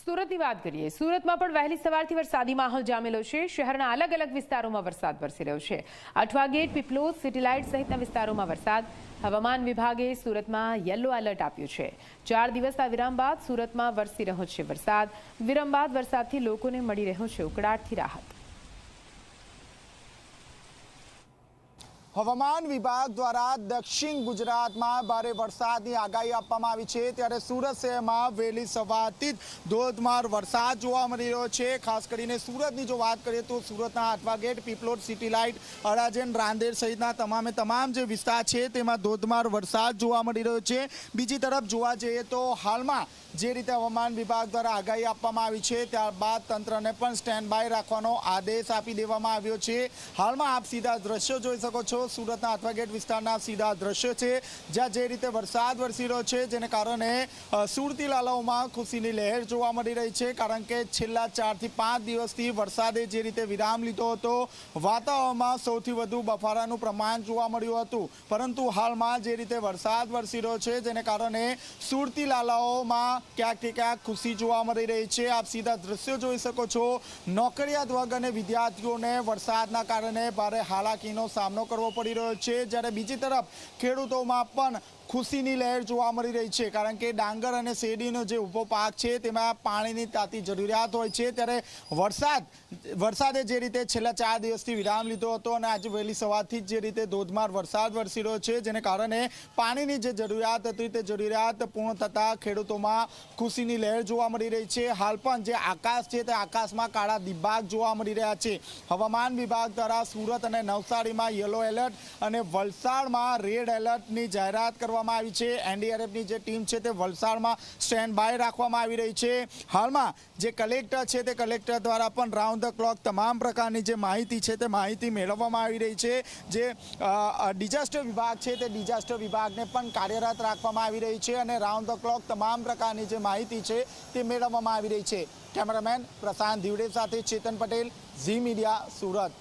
સુરતની વાત કરીએ। સુરતમાં પણ વહેલી સવારથી વરસાદી માહોલ જામેલો છે। શહેરના અલગ અલગ વિસ્તારોમાં વરસાદ વરસી રહ્યો છે। Athwa gate, Piplod, city light સહિતના વિસ્તારોમાં વરસાદ। હવામાન વિભાગે સુરતમાં યલો એલર્ટ આપ્યું છે। 4 દિવસના વિરામ બાદ સુરતમાં વરસી રહ્યો છે વરસાદ। વિરામ બાદ વરસાદથી લોકોને મળી રહ્યો છે ઉકળાટથી રાહત। હવામાન વિભાગ દ્વારા દક્ષિણ ગુજરાતમાં ભારે વરસાદની આગાહી આપવામાં આવી છે, ત્યારે સુરત શહેરમાં વહેલી સવારથી જ ધોધમાર વરસાદ જોવા મળી રહ્યો છે। ખાસ કરીને સુરતની જો વાત કરીએ તો સુરતના Athwa gate, Piplod, city light, Adajan, Rander સહિતના તમામ જે વિસ્તાર છે તેમાં ધોધમાર વરસાદ જોવા મળી રહ્યો છે। બીજી તરફ જોવા જઈએ તો હાલમાં જે રીતે હવામાન વિભાગ દ્વારા આગાહી આપવામાં આવી છે ત્યારબાદ તંત્રને પણ સ્ટેન્ડ બાય રાખવાનો આદેશ આપી દેવામાં આવ્યો છે। હાલમાં આપ સીધા દ્રશ્યો જોઈ શકો છો, સુરતના અઠવા ગેટ વિસ્તારના સીધા દ્રશ્યો છે, જ્યાં જે રીતે વરસાદ વરસી રહ્યો છે જેને કારણે સુરતી લાલાઓમાં ખુશીની લહેર જોવા મળી રહી છે, કારણ કે છેલ્લા 4 થી 5 દિવસથી વરસાદે જે રીતે વિરામ લીધો હતો, વાતાવરણમાં સૌથી વધુ બફારાનું પ્રમાણ જોવા મળ્યું હતું, પરંતુ હાલમાં જે રીતે વરસાદ વરસી રહ્યો છે જેને કારણે સુરતી લાલાઓમાં ક્યાંક ક્યાંક ખુશી જોવા મળી રહી છે। આપ સીધા દ્રશ્યો જોઈ શકો છો, નોકરિયાત વર્ગ અને વિદ્યાર્થીઓને વરસાદના કારણે ભારે હાલાકીનો સામનો કરવો પડી રહ્યો છે, જ્યારે બીજી તરફ ખેડૂતોમાં પણ ખુશીની લહેર જોવા મળી રહી છે, કારણ કે ડાંગર અને શેરડીનો જે ઊભો પાક છે તેમાં પાણીની તાતી જરૂરિયાત હોય છે, ત્યારે વરસાદે જે રીતે છેલ્લા 4 દિવસથી વિરામ લીધો હતો અને આજે વહેલી સવારથી જે રીતે ધોધમાર વરસાદ વરસી રહ્યો છે જેને કારણે પાણીની જે જરૂરિયાત હતી તે જરૂરિયાત પૂર્ણ થતાં ખેડૂતોમાં ખુશીની લહેર જોવા મળી રહી છે। હાલ પણ જે આકાશ છે તે આકાશમાં કાળા દિબાગ જોવા મળી રહ્યા છે। હવામાન વિભાગ દ્વારા સુરત અને નવસારીમાં યલો એલર્ટ અને વલસાડમાં રેડ એલર્ટની જાહેરાત કરવામાં આવી છે। એનડીઆરએફની જે ટીમ છે તે વલસાડમાં સ્ટેન્ડ બાય રાખવામાં આવી રહી છે। હાલમાં જે કલેક્ટર છે તે કલેક્ટર દ્વારા પણ રાઉન્ડ ધ ક્લોક તમામ પ્રકારની જે માહિતી છે તે માહિતી મેળવવામાં આવી રહી છે। જે ડિઝાસ્ટર વિભાગ છે તે ડિઝાસ્ટર વિભાગને પણ કાર્યરત રાખવામાં આવી રહી છે અને રાઉન્ડ ધ ક્લોક તમામ પ્રકારની જે માહિતી છે તે મેળવવામાં આવી રહી છે। કેમેરામેન પ્રશાંત ધીવડે સાથે ચેતન પટેલ, ઝી મીડિયા, સુરત।